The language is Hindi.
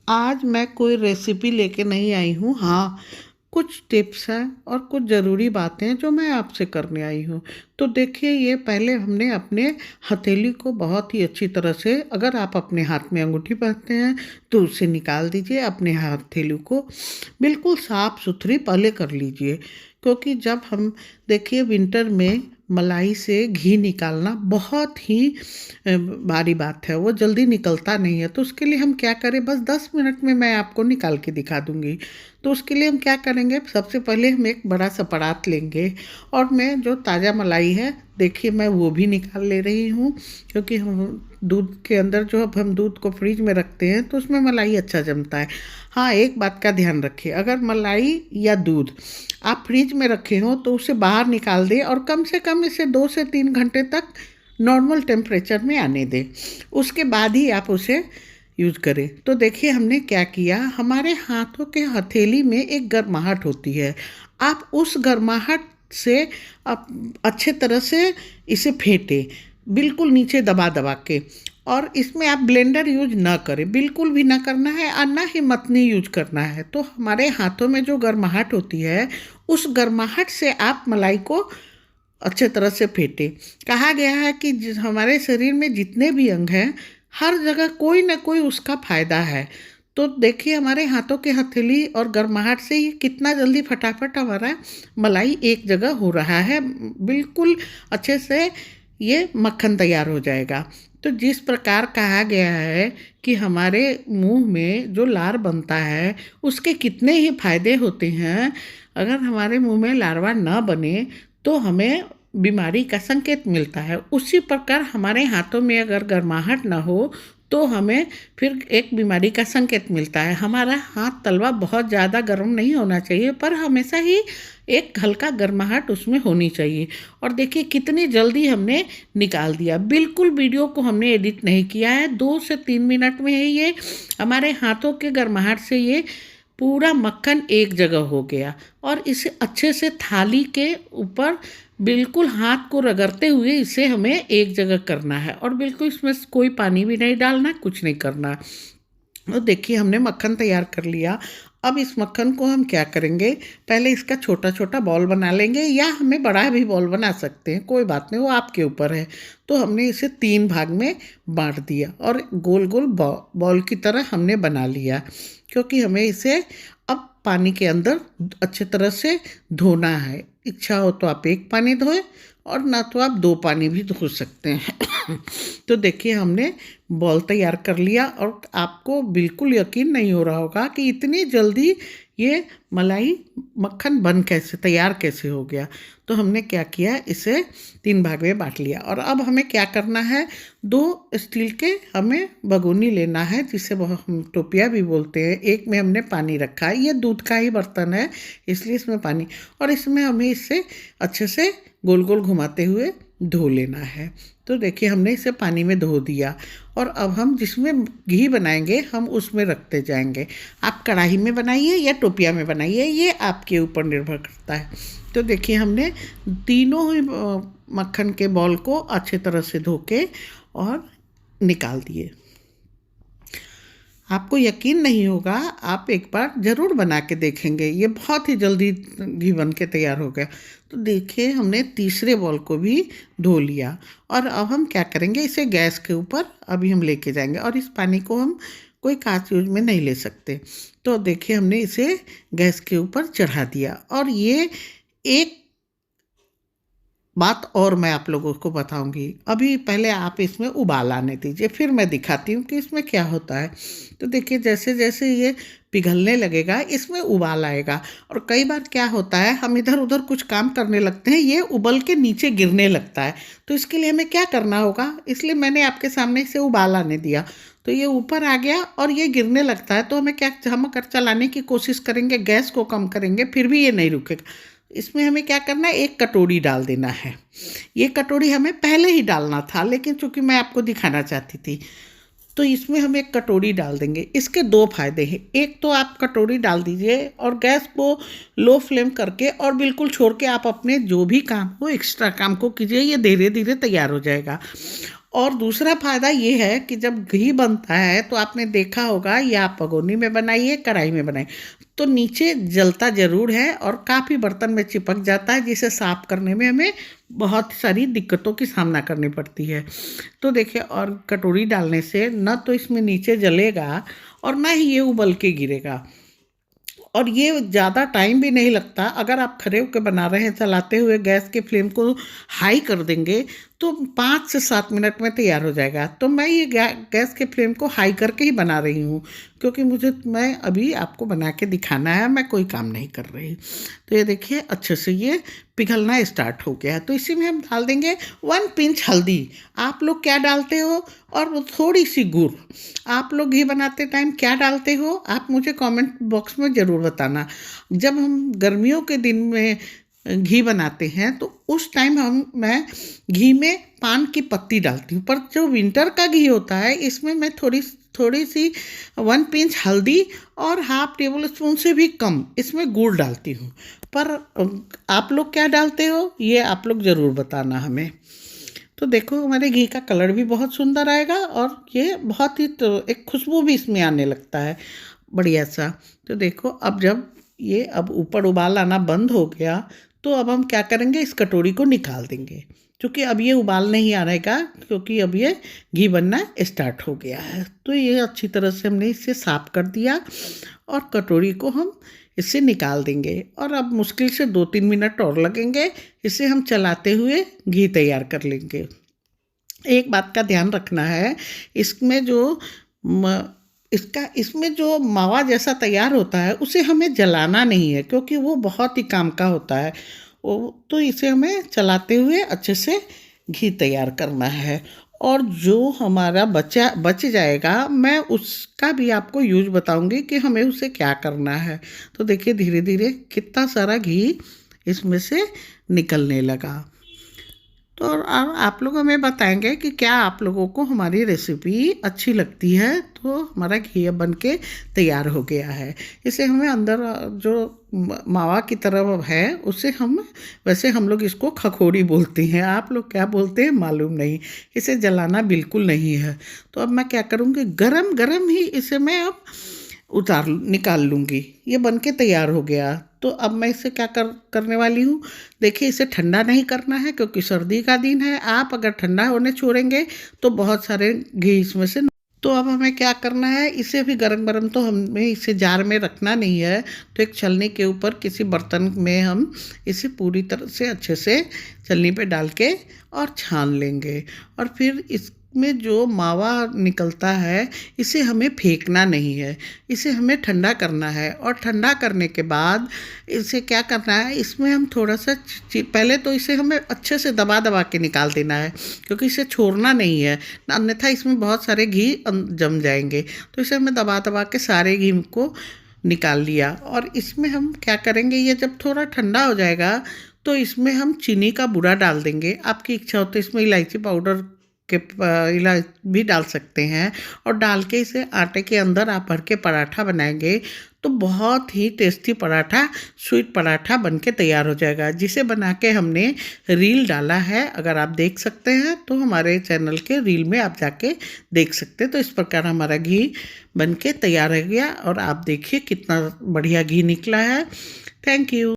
आज मैं कोई रेसिपी लेके नहीं आई हूँ। हाँ, कुछ टिप्स हैं और कुछ ज़रूरी बातें हैं जो मैं आपसे करने आई हूँ। तो देखिए, ये पहले हमने अपने हथेली को बहुत ही अच्छी तरह से, अगर आप अपने हाथ में अंगूठी पहनते हैं तो उसे निकाल दीजिए। अपने हथेली को बिल्कुल साफ़ सुथरी पहले कर लीजिए, क्योंकि जब हम, देखिए, विंटर में मलाई से घी निकालना बहुत ही भारी बात है, वो जल्दी निकलता नहीं है। तो उसके लिए हम क्या करें, बस 10 मिनट में मैं आपको निकाल के दिखा दूंगी। तो उसके लिए हम क्या करेंगे, सबसे पहले हम एक बड़ा सा परात लेंगे और मैं जो ताज़ा मलाई है, देखिए, मैं वो भी निकाल ले रही हूँ, क्योंकि हम दूध के अंदर, जो अब हम दूध को फ्रिज में रखते हैं तो उसमें मलाई अच्छा जमता है। हाँ, एक बात का ध्यान रखिए, अगर मलाई या दूध आप फ्रिज में रखे हो तो उसे बाहर निकाल दें और कम से कम इसे 2 से 3 घंटे तक नॉर्मल टेम्परेचर में आने दें। उसके बाद ही आप उसे यूज़ करें। तो देखिए, हमने क्या किया, हमारे हाथों के हथेली में एक गर्माहट होती है। आप उस गर्माहट से आप अच्छे तरह से इसे फेंटें, बिल्कुल नीचे दबा दबा के। और इसमें आप ब्लेंडर यूज ना करें, बिल्कुल भी ना करना है, और ना ही मतनी यूज करना है। तो हमारे हाथों में जो गर्माहट होती है, उस गर्माहट से आप मलाई को अच्छे तरह से फेंटे। कहा गया है कि हमारे शरीर में जितने भी अंग हैं, हर जगह कोई ना कोई उसका फायदा है। तो देखिए, हमारे हाथों के हथेली और गर्माहट से ये कितना जल्दी फटाफट हमारा मलाई एक जगह हो रहा है, बिल्कुल अच्छे से ये मक्खन तैयार हो जाएगा। तो जिस प्रकार कहा गया है कि हमारे मुंह में जो लार बनता है उसके कितने ही फायदे होते हैं, अगर हमारे मुंह में लार्वा ना बने तो हमें बीमारी का संकेत मिलता है। उसी प्रकार हमारे हाथों में अगर गर्माहट ना हो तो हमें फिर एक बीमारी का संकेत मिलता है। हमारा हाथ तलवा बहुत ज़्यादा गर्म नहीं होना चाहिए, पर हमेशा ही एक हल्का गर्माहट उसमें होनी चाहिए। और देखिए, कितनी जल्दी हमने निकाल दिया, बिल्कुल वीडियो को हमने एडिट नहीं किया है। 2 से 3 मिनट में ही ये हमारे हाथों के गर्माहट से ये पूरा मक्खन एक जगह हो गया। और इसे अच्छे से थाली के ऊपर बिल्कुल हाथ को रगड़ते हुए इसे हमें एक जगह करना है, और बिल्कुल इसमें कोई पानी भी नहीं डालना, कुछ नहीं करना। तो देखिए, हमने मक्खन तैयार कर लिया। अब इस मक्खन को हम क्या करेंगे, पहले इसका छोटा छोटा बॉल बना लेंगे, या हमें बड़ा भी बॉल बना सकते हैं, कोई बात नहीं, वो आपके ऊपर है। तो हमने इसे 3 भाग में बांट दिया और गोल गोल बॉल की तरह हमने बना लिया, क्योंकि हमें इसे अब पानी के अंदर अच्छे तरह से धोना है। इच्छा हो तो आप एक पानी धोएं, और ना तो आप 2 पानी भी धो सकते हैं। तो देखिए, हमने बॉल तैयार कर लिया, और आपको बिल्कुल यकीन नहीं हो रहा होगा कि इतनी जल्दी ये मलाई मक्खन बन कैसे, तैयार कैसे हो गया। तो हमने क्या किया, इसे 3 भाग में बांट लिया। और अब हमें क्या करना है, 2 स्टील के हमें भगोनी लेना है, जिसे हम टोपिया भी बोलते हैं। एक में हमने पानी रखा है, ये दूध का ही बर्तन है, इसलिए इसमें पानी, और इसमें हमें इसे अच्छे से गोल गोल घुमाते हुए धो लेना है। तो देखिए, हमने इसे पानी में धो दिया, और अब हम जिसमें घी बनाएंगे हम उसमें रखते जाएंगे। आप कढ़ाई में बनाइए या टोपिया में बनाइए, ये आपके ऊपर निर्भर करता है। तो देखिए, हमने तीनों ही मक्खन के बॉल को अच्छे तरह से धो के और निकाल दिए। आपको यकीन नहीं होगा, आप एक बार ज़रूर बना के देखेंगे, ये बहुत ही जल्दी घी बन के तैयार हो गया। तो देखिए, हमने तीसरे बॉल को भी धो लिया, और अब हम क्या करेंगे, इसे गैस के ऊपर अभी हम लेके जाएंगे, और इस पानी को हम कोई कांच यूज में नहीं ले सकते। तो देखिए, हमने इसे गैस के ऊपर चढ़ा दिया, और ये एक बात और मैं आप लोगों को बताऊंगी। अभी पहले आप इसमें उबाल आने दीजिए, फिर मैं दिखाती हूँ कि इसमें क्या होता है। तो देखिए, जैसे जैसे ये पिघलने लगेगा, इसमें उबाल आएगा। और कई बार क्या होता है, हम इधर उधर कुछ काम करने लगते हैं, ये उबल के नीचे गिरने लगता है। तो इसके लिए हमें क्या करना होगा, इसलिए मैंने आपके सामने इसे उबाल आने दिया। तो ये ऊपर आ गया और ये गिरने लगता है, तो हमें क्या, हम अगर चलाने की कोशिश करेंगे, गैस को कम करेंगे, फिर भी ये नहीं रुकेगा। इसमें हमें क्या करना है, एक कटोरी डाल देना है। ये कटोरी हमें पहले ही डालना था, लेकिन चूंकि मैं आपको दिखाना चाहती थी, तो इसमें हम एक कटोरी डाल देंगे। इसके 2 फायदे हैं। एक तो आप कटोरी डाल दीजिए और गैस को लो फ्लेम करके और बिल्कुल छोड़ के आप अपने जो भी काम हो, एक्स्ट्रा काम को कीजिए, ये धीरे धीरे तैयार हो जाएगा। और दूसरा फ़ायदा ये है कि जब घी बनता है तो आपने देखा होगा, या आप भगोनी में बनाइए, कढ़ाई में बनाइए, तो नीचे जलता ज़रूर है और काफ़ी बर्तन में चिपक जाता है, जिसे साफ़ करने में हमें बहुत सारी दिक्कतों की सामना करनी पड़ती है। तो देखिए, और कटोरी डालने से न तो इसमें नीचे जलेगा और ना ही ये उबल के गिरेगा, और ये ज़्यादा टाइम भी नहीं लगता। अगर आप खड़े होकर बना रहे हैं, चलाते हुए गैस के फ्लेम को हाई कर देंगे तो 5 से 7 मिनट में तैयार हो जाएगा। तो मैं ये गैस के फ्लेम को हाई करके ही बना रही हूँ, क्योंकि मैं अभी आपको बना के दिखाना है, मैं कोई काम नहीं कर रही। तो ये देखिए, अच्छे से ये पिघलना स्टार्ट हो गया है। तो इसी में हम डाल देंगे 1 पिंच हल्दी। आप लोग क्या डालते हो? और वो थोड़ी सी गुड़। आप लोग घी बनाते टाइम क्या डालते हो? आप मुझे कमेंट बॉक्स में ज़रूर बताना। जब हम गर्मियों के दिन में घी बनाते हैं तो उस टाइम मैं घी में पान की पत्ती डालती हूँ, पर जो विंटर का घी होता है इसमें मैं थोड़ी थोड़ी सी 1 पिंच हल्दी और हाफ टेबल स्पून से भी कम इसमें गुड़ डालती हूँ। पर आप लोग क्या डालते हो, ये आप लोग ज़रूर बताना हमें। तो देखो, हमारे घी का कलर भी बहुत सुंदर आएगा और ये बहुत ही तो एक खुशबू भी इसमें आने लगता है बढ़िया सा। तो देखो, अब ऊपर उबाल आना बंद हो गया, तो अब हम क्या करेंगे, इस कटोरी को निकाल देंगे, क्योंकि अब ये उबाल नहीं आ रहेगा, क्योंकि अब ये घी बनना स्टार्ट हो गया है। तो ये अच्छी तरह से हमने इसे साफ कर दिया और कटोरी को हम इसे निकाल देंगे। और अब मुश्किल से 2-3 मिनट और लगेंगे, इसे हम चलाते हुए घी तैयार कर लेंगे। एक बात का ध्यान रखना है, इसमें जो इसमें जो मावा जैसा तैयार होता है उसे हमें जलाना नहीं है, क्योंकि वो बहुत ही काम का होता है। तो इसे हमें चलाते हुए अच्छे से घी तैयार करना है। और जो हमारा बच जाएगा, मैं उसका भी आपको यूज बताऊंगी कि हमें उसे क्या करना है। तो देखिए, धीरे धीरे कितना सारा घी इसमें से निकलने लगा। तो अब आप लोग हमें बताएंगे कि क्या आप लोगों को हमारी रेसिपी अच्छी लगती है। तो हमारा घी अब बन के तैयार हो गया है। इसे हमें अंदर जो मावा की तरह है उसे वैसे हम लोग इसको खखोड़ी बोलते हैं, आप लोग क्या बोलते हैं मालूम नहीं। इसे जलाना बिल्कुल नहीं है। तो अब मैं क्या करूँगी, गरम गरम ही इसे मैं अब निकाल लूँगी। ये बन के तैयार हो गया। तो अब मैं इसे क्या करने वाली हूँ, देखिए, इसे ठंडा नहीं करना है, क्योंकि सर्दी का दिन है। आप अगर ठंडा होने छोड़ेंगे तो बहुत सारे घी इसमें से। तो अब हमें क्या करना है, इसे भी गरम गरम, तो हमें इसे जार में रखना नहीं है। तो एक छलनी के ऊपर किसी बर्तन में हम इसे पूरी तरह से अच्छे से छलनी पे डाल के और छान लेंगे। और फिर इसमें जो मावा निकलता है इसे हमें फेंकना नहीं है, इसे हमें ठंडा करना है। और ठंडा करने के बाद इसे क्या करना है, इसमें हम थोड़ा सा पहले तो इसे हमें अच्छे से दबा दबा के निकाल देना है, क्योंकि इसे छोड़ना नहीं है, अन्यथा इसमें बहुत सारे घी जम जाएंगे। तो इसे हमें दबा दबा के सारे घी को निकाल लिया। और इसमें हम क्या करेंगे, ये जब थोड़ा ठंडा हो जाएगा तो इसमें हम चीनी का बूरा डाल देंगे। आपकी इच्छा हो तो इसमें इलायची पाउडर के भी डाल सकते हैं। और डाल के इसे आटे के अंदर आप भर के पराठा बनाएंगे तो बहुत ही टेस्टी पराठा, स्वीट पराठा बन के तैयार हो जाएगा, जिसे बना के हमने रील डाला है। अगर आप देख सकते हैं तो हमारे चैनल के रील में आप जाके देख सकते हैं। तो इस प्रकार हमारा घी बन के तैयार हो गया और आप देखिए कितना बढ़िया घी निकला है। Thank you.